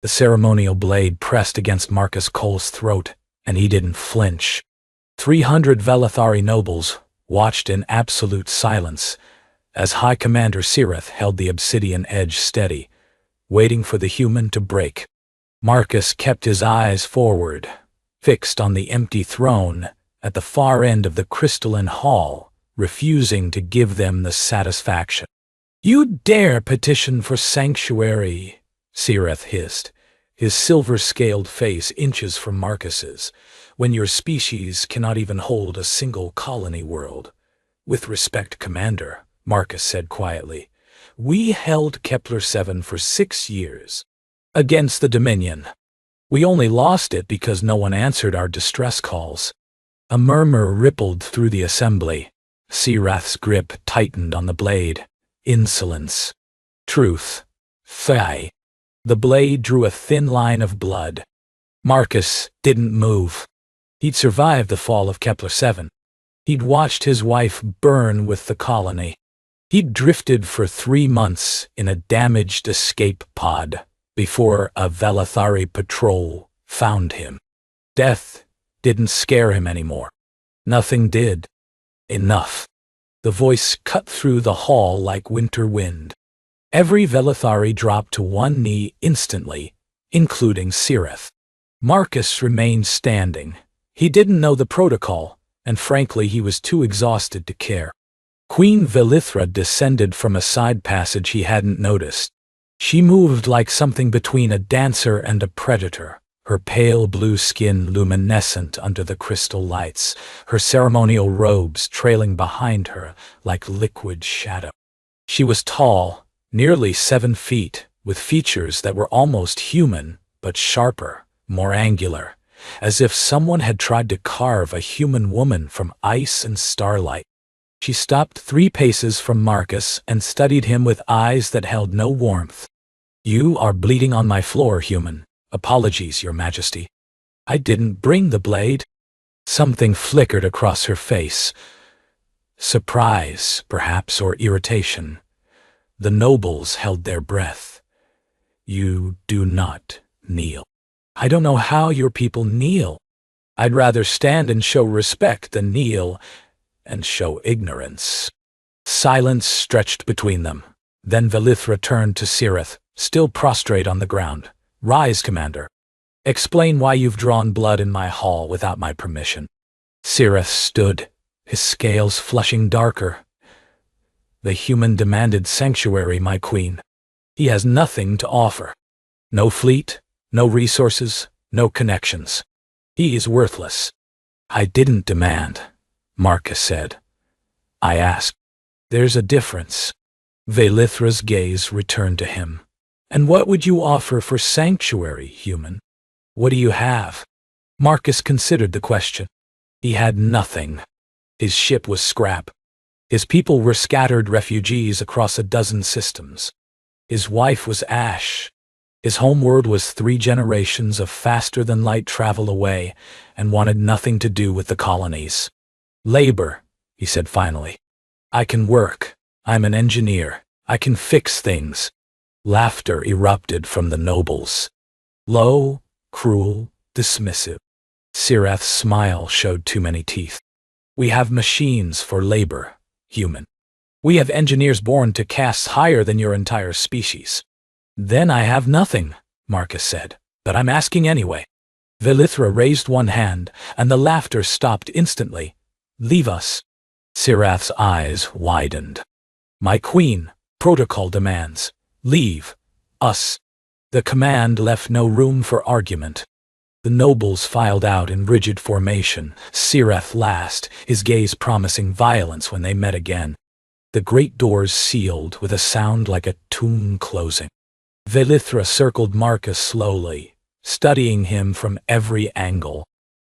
The ceremonial blade pressed against Marcus Cole's throat, and he didn't flinch. 300 Velithari nobles watched in absolute silence as High Commander Sirith held the obsidian edge steady, waiting for the human to break. Marcus kept his eyes forward, fixed on the empty throne at the far end of the crystalline hall, refusing to give them the satisfaction. "You dare petition for sanctuary," Sirith hissed, his silver-scaled face inches from Marcus's, "when your species cannot even hold a single colony world." "With respect, Commander," Marcus said quietly, "we held Kepler-7 for 6 years. Against the Dominion. We only lost it because no one answered our distress calls." A murmur rippled through the assembly. Sirath's grip tightened on the blade. Insolence. Truth. Thigh. The blade drew a thin line of blood. Marcus didn't move. He'd survived the fall of Kepler-7. He'd watched his wife burn with the colony. He'd drifted for 3 months in a damaged escape pod before a Velithari patrol found him. Death didn't scare him anymore. Nothing did. Enough. The voice cut through the hall like winter wind. Every Velithari dropped to one knee instantly, including Sirith. Marcus remained standing. He didn't know the protocol, and frankly he was too exhausted to care. Queen Velithra descended from a side passage he hadn't noticed. She moved like something between a dancer and a predator, her pale blue skin luminescent under the crystal lights, her ceremonial robes trailing behind her like liquid shadow. She was tall, nearly 7 feet, with features that were almost human, but sharper, more angular, as if someone had tried to carve a human woman from ice and starlight. She stopped 3 paces from Marcus and studied him with eyes that held no warmth. "You are bleeding on my floor, human. Apologies, Your Majesty. I didn't bring the blade." Something flickered across her face. Surprise, perhaps, or irritation. The nobles held their breath. "You do not kneel." "I don't know how your people kneel. I'd rather stand and show respect than kneel and show ignorance." Silence stretched between them. Then Velithra turned to Sirith, still prostrate on the ground. "Rise, Commander. Explain why you've drawn blood in my hall without my permission." Sirith stood, his scales flushing darker. "The human demanded sanctuary, my queen. He has nothing to offer. No fleet, no resources, no connections. He is worthless." "I didn't demand," Marcus said. "I asked." "There's a difference." Velithra's gaze returned to him. "And what would you offer for sanctuary, human? What do you have?" Marcus considered the question. He had nothing. His ship was scrap. His people were scattered refugees across a dozen systems. His wife was ash. His homeworld was 3 generations of faster-than-light travel away and wanted nothing to do with the colonies. "Labor," he said finally. "I can work. I'm an engineer. I can fix things." Laughter erupted from the nobles. Low, cruel, dismissive. Sirath's smile showed too many teeth. "We have machines for labor, human. We have engineers born to castes higher than your entire species." "Then I have nothing," Marcus said, "but I'm asking anyway." Velithra raised one hand, and the laughter stopped instantly. "Leave us." Sirath's eyes widened. "My queen, protocol demands. Leave us." The command left no room for argument. The nobles filed out in rigid formation, Sirith last, his gaze promising violence when they met again. The great doors sealed with a sound like a tomb closing. Velithra circled Marcus slowly, studying him from every angle.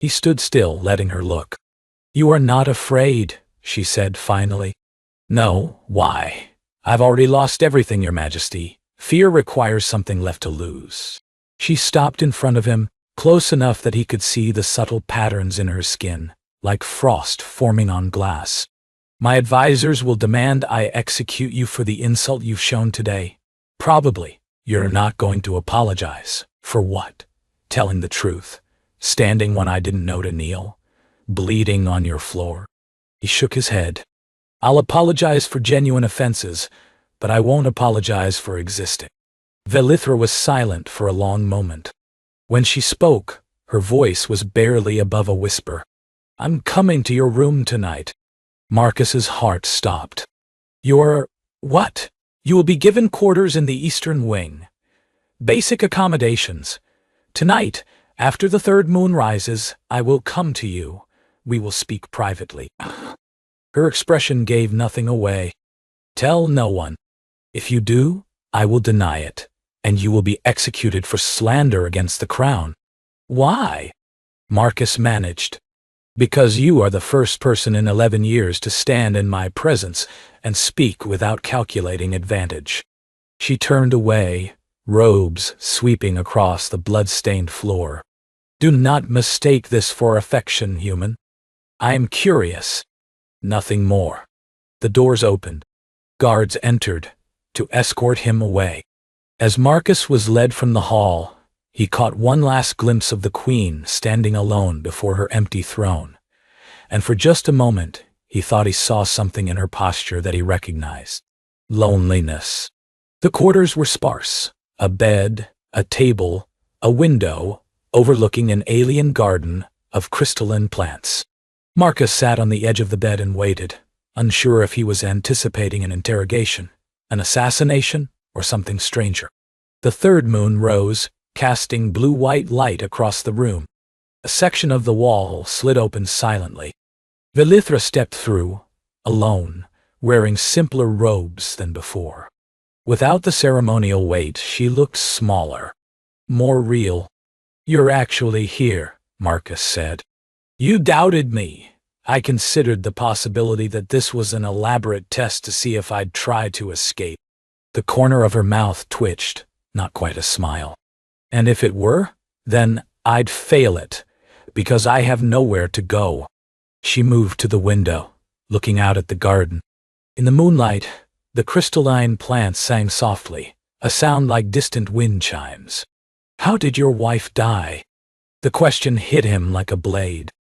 He stood still, letting her look. "You are not afraid," she said finally. "No, why? I've already lost everything, Your Majesty. Fear requires something left to lose." She stopped in front of him, close enough that he could see the subtle patterns in her skin, like frost forming on glass. "My advisors will demand I execute you for the insult you've shown today. Probably, you're not going to apologize, For what? Telling the truth. Standing when I didn't know to kneel. Bleeding on your floor. He shook his head. I'll apologize for genuine offenses, but I won't apologize for existing. Velithra was silent for a long moment. When she spoke, her voice was barely above a whisper. I'm coming to your room tonight. Marcus's heart stopped. What? You will be given quarters in the eastern wing. Basic accommodations. Tonight, after the third moon rises, I will come to you. We will speak privately. Her expression gave nothing away. Tell no one. If you do, I will deny it, and you will be executed for slander against the crown. Why? Marcus managed. Because you are the first person in 11 years to stand in my presence and speak without calculating advantage. She turned away, robes sweeping across the blood-stained floor. Do not mistake this for affection, human. I am curious. Nothing more. The doors opened. Guards entered to escort him away. As Marcus was led from the hall, he caught one last glimpse of the queen standing alone before her empty throne, and for just a moment he thought he saw something in her posture that he recognized. Loneliness. The quarters were sparse. A bed, a table, a window overlooking an alien garden of crystalline plants. Marcus sat on the edge of the bed and waited, unsure if he was anticipating an interrogation, an assassination, or something stranger. The third moon rose, casting blue-white light across the room. A section of the wall slid open silently. Velithra stepped through, alone, wearing simpler robes than before. Without the ceremonial weight, she looked smaller, more real. You're actually here, Marcus said. You doubted me. I considered the possibility that this was an elaborate test to see if I'd try to escape. The corner of her mouth twitched, not quite a smile. And if it were, then I'd fail it, because I have nowhere to go. She moved to the window, looking out at the garden. In the moonlight, the crystalline plants sang softly, a sound like distant wind chimes. How did your wife die? The question hit him like a blade.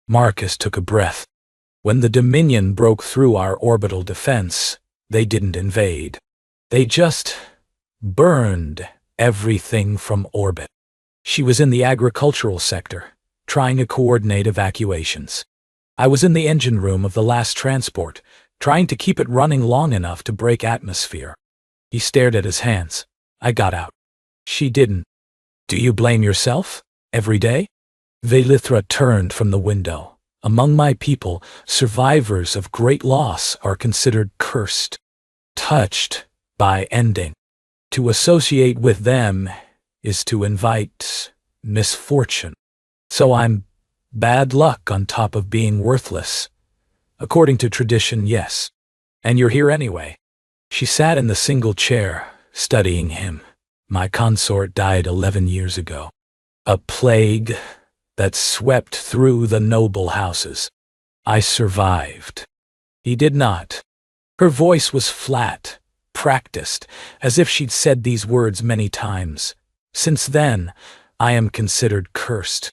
Marcus took a breath. When the Dominion broke through our orbital defense, they didn't invade. They just burned everything from orbit. She was in the agricultural sector, trying to coordinate evacuations. I was in the engine room of the last transport, trying to keep it running long enough to break atmosphere. He stared at his hands. I got out. She didn't. Do you blame yourself? Every day? Velithra turned from the window. Among my people, survivors of great loss are considered cursed, touched by ending. To associate with them is to invite misfortune. So I'm bad luck on top of being worthless. According to tradition, yes. And you're here anyway. She sat in the single chair, studying him. My consort died 11 years ago. A plague that swept through the noble houses. I survived. He did not. Her voice was flat, practiced, as if she'd said these words many times. Since then, I am considered cursed.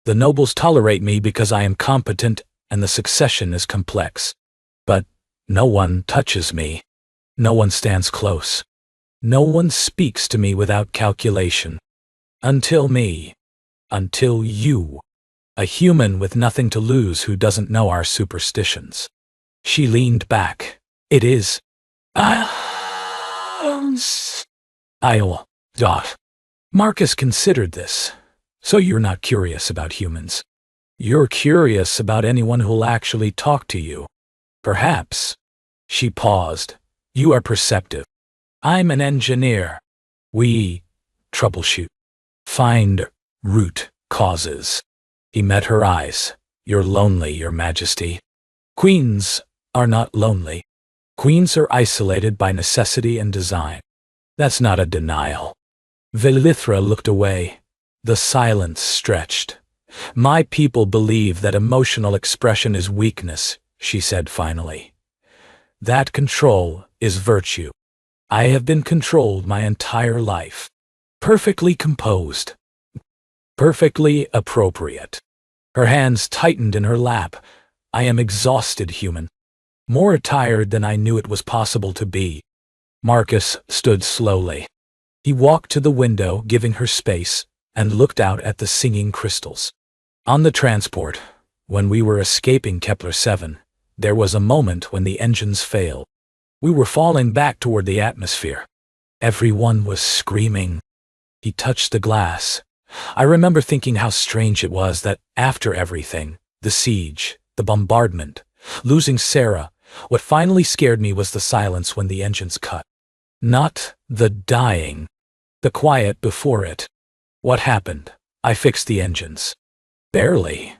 The nobles tolerate me because I am competent and the succession is complex. But no one touches me. No one stands close. No one speaks to me without calculation. Until me. Until you. A human with nothing to lose who doesn't know our superstitions. She leaned back. It is. Marcus considered this. So you're not curious about humans. You're curious about anyone who'll actually talk to you. Perhaps. She paused. You are perceptive. I'm an engineer. We troubleshoot. Find root causes. He met her eyes. You're lonely, Your Majesty. Queens are not lonely. Queens are isolated by necessity and design. That's not a denial. Velithra looked away. The silence stretched. My people believe that emotional expression is weakness, she said finally. That control is virtue. I have been controlled my entire life. Perfectly composed, Perfectly appropriate. Her hands tightened in her lap. I am exhausted, human. More tired than I knew it was possible to be. Marcus stood slowly. He walked to the window, giving her space, and looked out at the singing crystals. On the transport, when we were escaping Kepler-7, there was a moment when the engines failed. We were falling back toward the atmosphere. Everyone was screaming. He touched the glass. I remember thinking how strange it was that after everything, the siege, the bombardment, losing Sarah, what finally scared me was the silence when the engines cut. Not the dying, the quiet before it. What happened? I fixed the engines. Barely.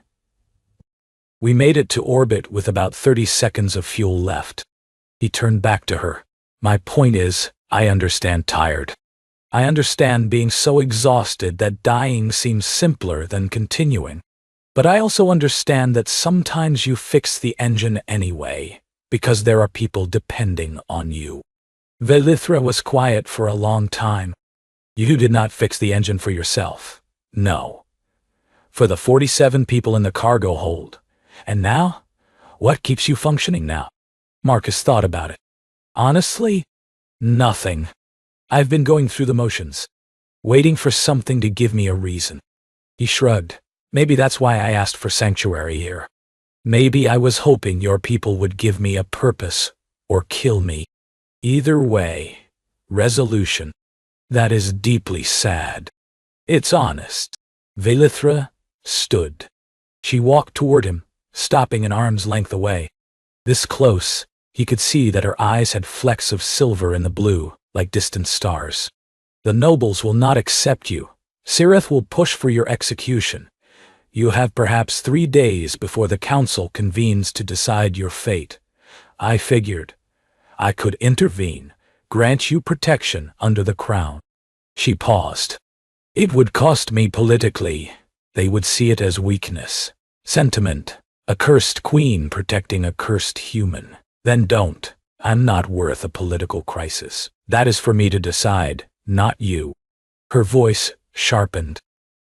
We made it to orbit with about 30 seconds of fuel left. He turned back to her. My point is, I understand tired. I understand being so exhausted that dying seems simpler than continuing. But I also understand that sometimes you fix the engine anyway, because there are people depending on you. Velithra was quiet for a long time. You did not fix the engine for yourself. No. For the 47 people in the cargo hold. And now? What keeps you functioning now? Marcus thought about it. Honestly, nothing. I've been going through the motions, waiting for something to give me a reason. He shrugged. Maybe that's why I asked for sanctuary here. Maybe I was hoping your people would give me a purpose or kill me. Either way, resolution. That is deeply sad. It's honest. Velithra stood. She walked toward him, stopping an arm's length away. This close, he could see that her eyes had flecks of silver in the blue, like distant stars. The nobles will not accept you. Sirith will push for your execution. You have perhaps 3 days before the council convenes to decide your fate. I figured I could intervene, grant you protection under the crown. She paused. It would cost me politically. They would see it as weakness. Sentiment. A cursed queen protecting a cursed human. Then don't. I'm not worth a political crisis. That is for me to decide, not you. Her voice sharpened.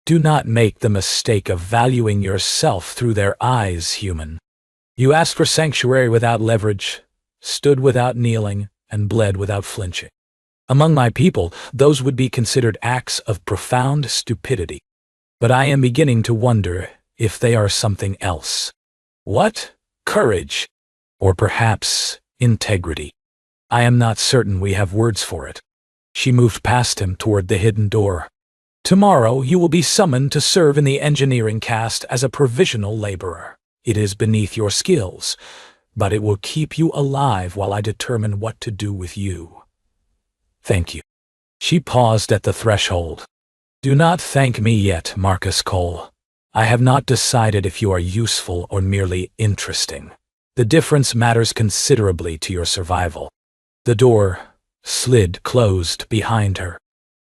Do not make the mistake of valuing yourself through their eyes, human. You asked for sanctuary without leverage, stood without kneeling, and bled without flinching. Among my people, those would be considered acts of profound stupidity. But I am beginning to wonder if they are something else. What? Courage? Or perhaps integrity? I am not certain we have words for it. She moved past him toward the hidden door. Tomorrow you will be summoned to serve in the engineering caste as a provisional laborer. It is beneath your skills, but it will keep you alive while I determine what to do with you. Thank you. She paused at the threshold. Do not thank me yet, Marcus Cole. I have not decided if you are useful or merely interesting. The difference matters considerably to your survival. The door slid closed behind her.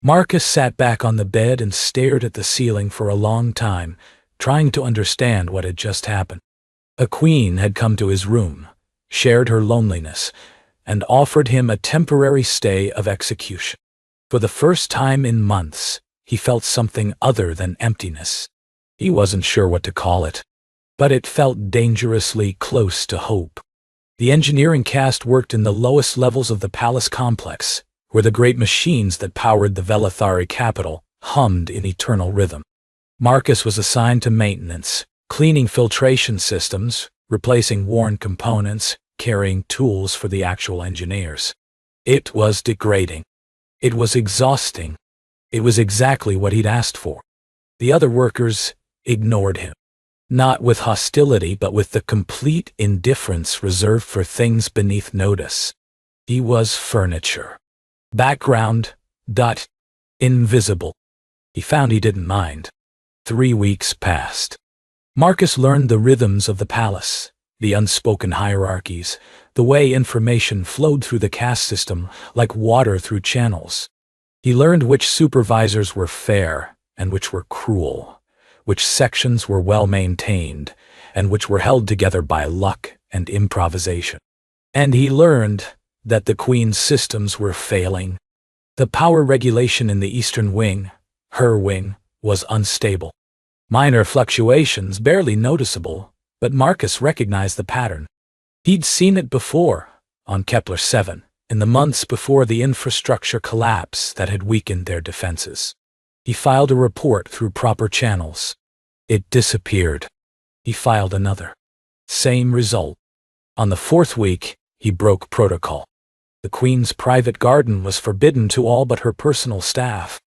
Marcus sat back on the bed and stared at the ceiling for a long time, trying to understand what had just happened. A queen had come to his room, shared her loneliness, and offered him a temporary stay of execution. For the first time in months, he felt something other than emptiness. He wasn't sure what to call it, but it felt dangerously close to hope. The engineering caste worked in the lowest levels of the palace complex, where the great machines that powered the Velithari capital hummed in eternal rhythm. Marcus was assigned to maintenance, cleaning filtration systems, replacing worn components, carrying tools for the actual engineers. It was degrading. It was exhausting. It was exactly what he'd asked for. The other workers ignored him. Not with hostility, but with the complete indifference reserved for things beneath notice. He was furniture. Background. Invisible. He found he didn't mind. 3 weeks passed. Marcus learned the rhythms of the palace, the unspoken hierarchies, the way information flowed through the caste system like water through channels. He learned which supervisors were fair and which were cruel, which sections were well maintained, and which were held together by luck and improvisation. And he learned that the Queen's systems were failing. The power regulation in the Eastern Wing, her wing, was unstable. Minor fluctuations, barely noticeable, but Marcus recognized the pattern. He'd seen it before, on Kepler 7, in the months before the infrastructure collapse that had weakened their defenses. He filed a report through proper channels. It disappeared. He filed another. Same result. On the fourth week, he broke protocol. The Queen's private garden was forbidden to all but her personal staff.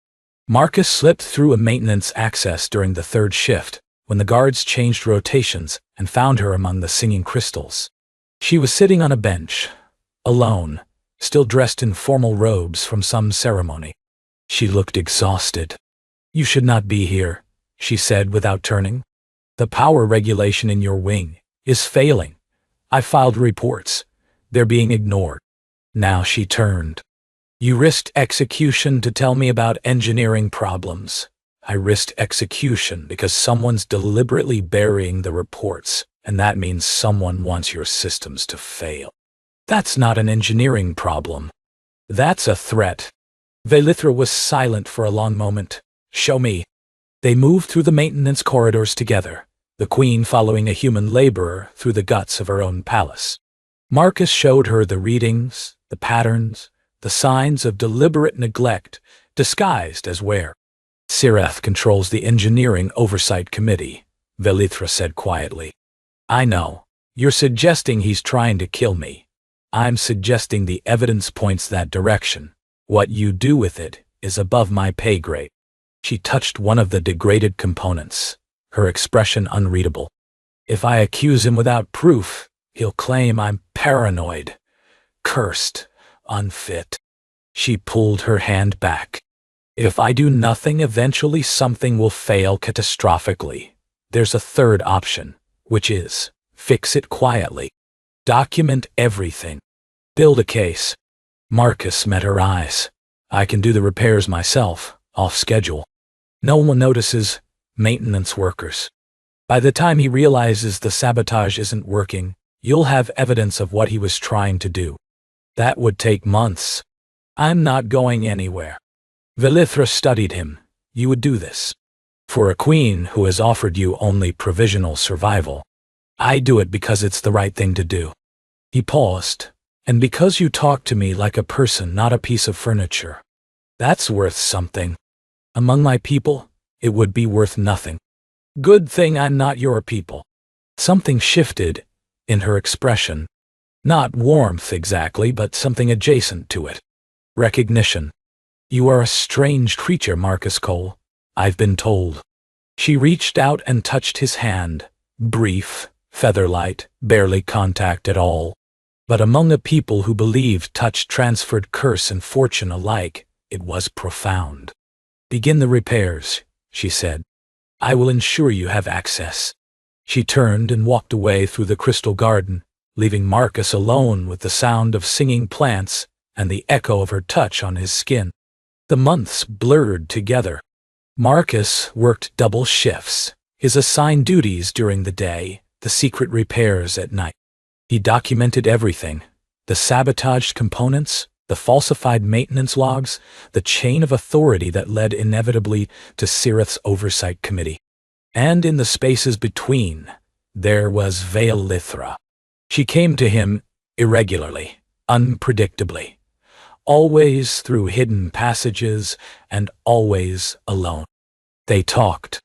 Marcus slipped through a maintenance access during the third shift, when the guards changed rotations and found her among the singing crystals. She was sitting on a bench, alone, still dressed in formal robes from some ceremony. She looked exhausted. "You should not be here," she said without turning. "The power regulation in your wing is failing. I filed reports. They're being ignored." Now she turned. "You risked execution to tell me about engineering problems. I risked execution because someone's deliberately burying the reports, and that means someone wants your systems to fail. That's not an engineering problem. That's a threat." Velithra was silent for a long moment. "Show me." They moved through the maintenance corridors together, the Queen following a human laborer through the guts of her own palace. Marcus showed her the readings, the patterns, the signs of deliberate neglect disguised as wear. "Sireth controls the Engineering Oversight Committee," Velithra said quietly. "I know. You're suggesting he's trying to kill me. I'm suggesting the evidence points that direction. What you do with it is above my pay grade." She touched one of the degraded components, her expression unreadable. "If I accuse him without proof, he'll claim I'm paranoid, cursed, unfit." She pulled her hand back. "If I do nothing, eventually something will fail catastrophically. There's a third option, which is, fix it quietly. Document everything. Build a case." Marcus met her eyes. "I can do the repairs myself, off schedule. No one notices, maintenance workers. By the time he realizes the sabotage isn't working, you'll have evidence of what he was trying to do. That would take months. I'm not going anywhere." Velithra studied him. "You would do this. For a queen who has offered you only provisional survival. I do it because it's the right thing to do." He paused. "And because you talk to me like a person, not a piece of furniture. That's worth something. Among my people, it would be worth nothing. Good thing I'm not your people." Something shifted in her expression. Not warmth exactly, but something adjacent to it. Recognition. "You are a strange creature, Marcus Cole. I've been told." She reached out and touched his hand. Brief, featherlight, barely contact at all. But among a people who believed touch transferred curse and fortune alike, it was profound. "Begin the repairs," she said. "I will ensure you have access." She turned and walked away through the crystal garden, leaving Marcus alone with the sound of singing plants and the echo of her touch on his skin. The months blurred together. Marcus worked double shifts, his assigned duties during the day, the secret repairs at night. He documented everything, the sabotaged components, the falsified maintenance logs, the chain of authority that led inevitably to Sireth's Oversight Committee. And in the spaces between, there was Velithra. She came to him irregularly, unpredictably, always through hidden passages and always alone. They talked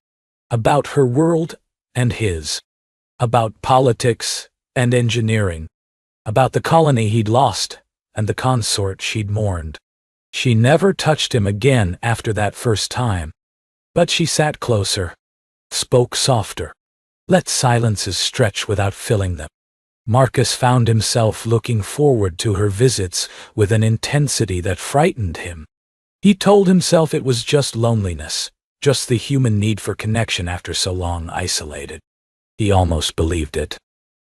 about her world and his, about politics and engineering, about the colony he'd lost and the consort she'd mourned. She never touched him again after that first time, but she sat closer, spoke softer, let silences stretch without filling them. Marcus found himself looking forward to her visits with an intensity that frightened him. He told himself it was just loneliness, just the human need for connection after so long isolated. He almost believed it.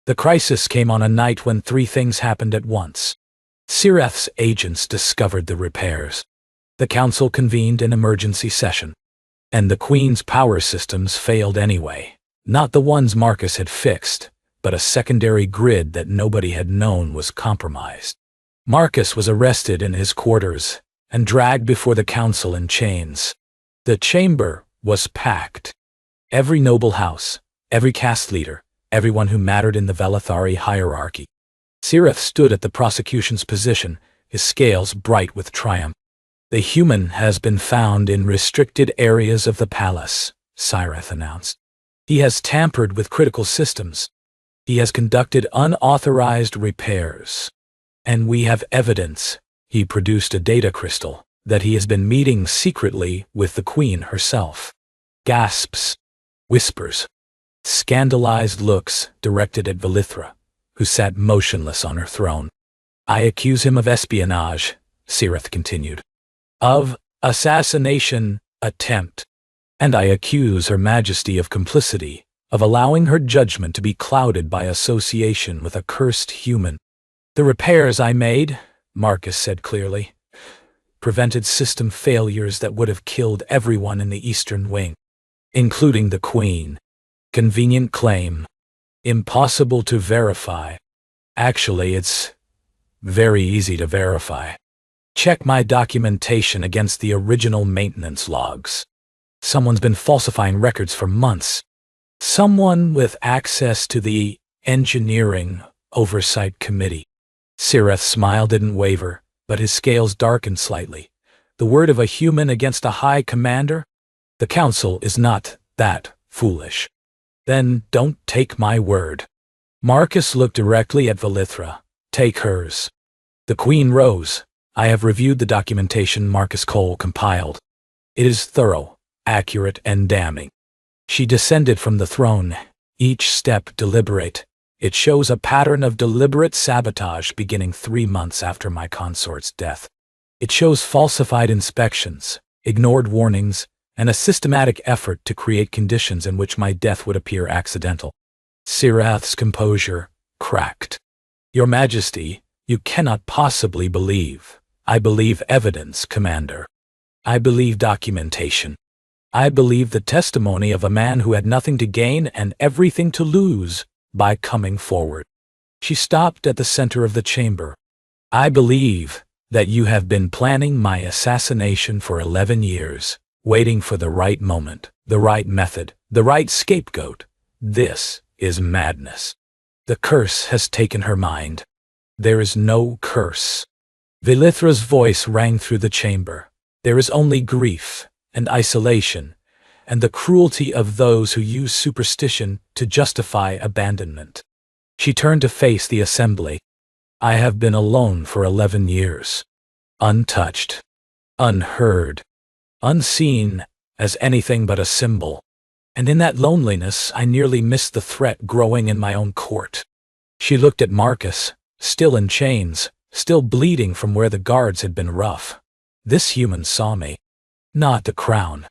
The crisis came on a night when three things happened at once. Sireth's agents discovered the repairs. The council convened an emergency session. And the Queen's power systems failed anyway. Not the ones Marcus had fixed, but a secondary grid that nobody had known was compromised. Marcus was arrested in his quarters and dragged before the council in chains. The chamber was packed. Every noble house, every caste leader, everyone who mattered in the Velithari hierarchy. Sirith stood at the prosecution's position, his scales bright with triumph. The human has been found in restricted areas of the palace, Sirith announced. He has tampered with critical systems. He has conducted unauthorized repairs. And we have evidence, he produced a data crystal, that he has been meeting secretly with the queen herself. Gasps, whispers, scandalized looks directed at Velithra, who sat motionless on her throne. I accuse him of espionage, Sirith continued. Of assassination attempt. And I accuse Her Majesty of complicity, of allowing her judgment to be clouded by association with a cursed human. The repairs I made, Marcus said clearly, prevented system failures that would have killed everyone in the Eastern Wing, including the Queen. Convenient claim. Impossible to verify. Actually, it's very easy to verify. Check my documentation against the original maintenance logs. Someone's been falsifying records for months. Someone with access to the Engineering Oversight Committee. Sirith's smile didn't waver, but his scales darkened slightly. The word of a human against a high commander? The council is not that foolish. Then don't take my word. Marcus looked directly at Velithra. Take hers. The queen rose. I have reviewed the documentation Marcus Cole compiled. It is thorough, accurate, and damning. She descended from the throne, each step deliberate. It shows a pattern of deliberate sabotage beginning 3 months after my consort's death. It shows falsified inspections, ignored warnings, and a systematic effort to create conditions in which my death would appear accidental. Sirith's composure cracked. Your Majesty, you cannot possibly believe. I believe evidence, Commander. I believe documentation. I believe the testimony of a man who had nothing to gain and everything to lose by coming forward. She stopped at the center of the chamber. I believe that you have been planning my assassination for 11 years, waiting for the right moment, the right method, the right scapegoat. This is madness. The curse has taken her mind. There is no curse. Velithra's voice rang through the chamber. There is only grief and isolation, and the cruelty of those who use superstition to justify abandonment. She turned to face the assembly. I have been alone for 11 years, untouched, unheard, unseen as anything but a symbol. And in that loneliness, I nearly missed the threat growing in my own court. She looked at Marcus, still in chains, still bleeding from where the guards had been rough. This human saw me. Not the crown.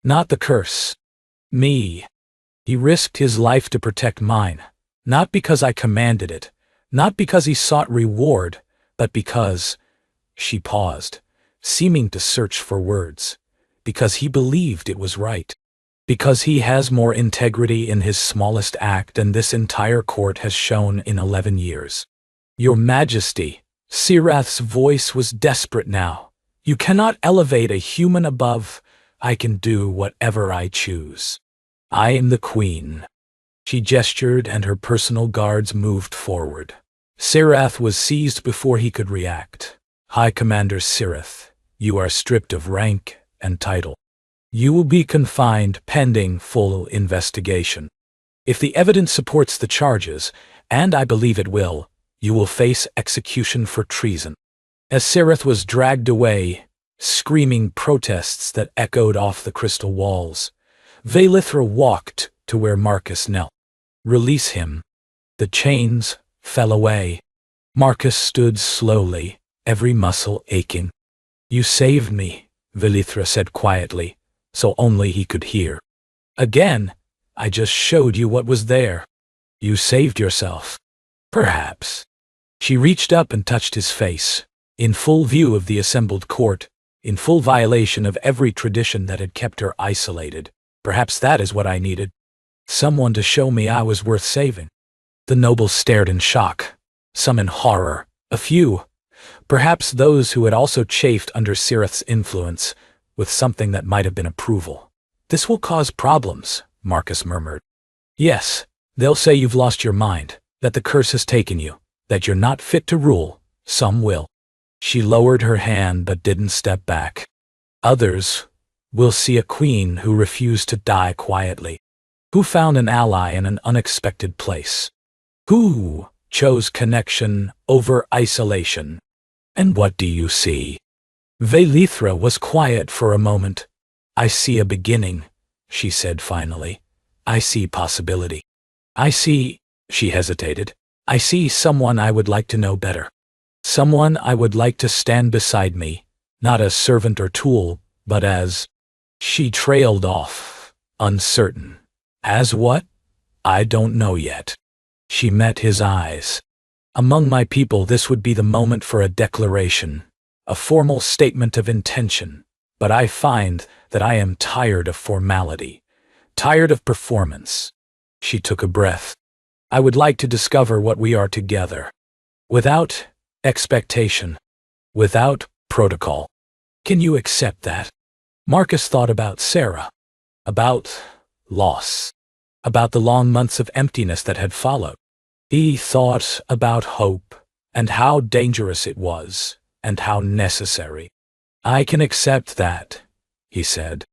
Not the curse. Me. He risked his life to protect mine, not because I commanded it, not because he sought reward, but because— She paused, seeming to search for words. Because he believed it was right. Because he has more integrity in his smallest act than this entire court has shown in 11 years. Your Majesty, Sirith's voice was desperate now. You cannot elevate a human above. I can do whatever I choose. I am the queen. She gestured and her personal guards moved forward. Sirith was seized before he could react. High Commander Sirith, you are stripped of rank and title. You will be confined pending full investigation. If the evidence supports the charges, and I believe it will, you will face execution for treason. As Sirith was dragged away, screaming protests that echoed off the crystal walls, Velithra walked to where Marcus knelt. Release him. The chains fell away. Marcus stood slowly, every muscle aching. You saved me, Velithra said quietly, so only he could hear. Again, I just showed you what was there. You saved yourself. Perhaps. She reached up and touched his face, in full view of the assembled court, in full violation of every tradition that had kept her isolated. Perhaps that is what I needed. Someone to show me I was worth saving. The nobles stared in shock, some in horror, a few, perhaps those who had also chafed under Sirith's influence, with something that might have been approval. This will cause problems, Marcus murmured. Yes, they'll say you've lost your mind, that the curse has taken you, that you're not fit to rule. Some will. She lowered her hand but didn't step back. Others will see a queen who refused to die quietly, who found an ally in an unexpected place, who chose connection over isolation. And what do you see? Velithra was quiet for a moment. I see a beginning, she said finally. I see possibility. I see, she hesitated, I see someone I would like to know better. Someone I would like to stand beside me, not as servant or tool, but as... She trailed off, uncertain. As what? I don't know yet. She met his eyes. Among my people, this would be the moment for a declaration, a formal statement of intention. But I find that I am tired of formality, tired of performance. She took a breath. I would like to discover what we are together. Without expectation. Without protocol. Can you accept that? Marcus thought about Sarah. About loss. About the long months of emptiness that had followed. He thought about hope, and how dangerous it was, and how necessary. I can accept that, he said.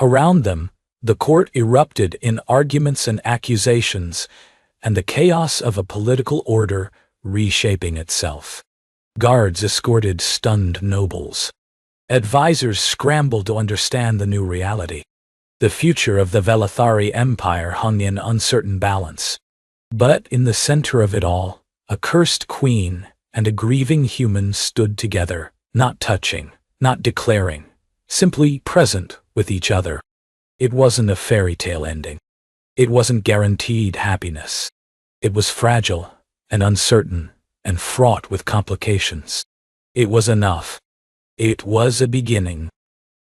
Around them, the court erupted in arguments and accusations, and the chaos of a political order reshaping itself. Guards escorted stunned nobles. Advisors scrambled to understand the new reality. The future of the Velithari Empire hung in uncertain balance. But in the center of it all, a cursed queen and a grieving human stood together, not touching, not declaring, simply present with each other. It wasn't a fairy tale ending. It wasn't guaranteed happiness. It was fragile and uncertain and fraught with complications. It was enough. It was a beginning.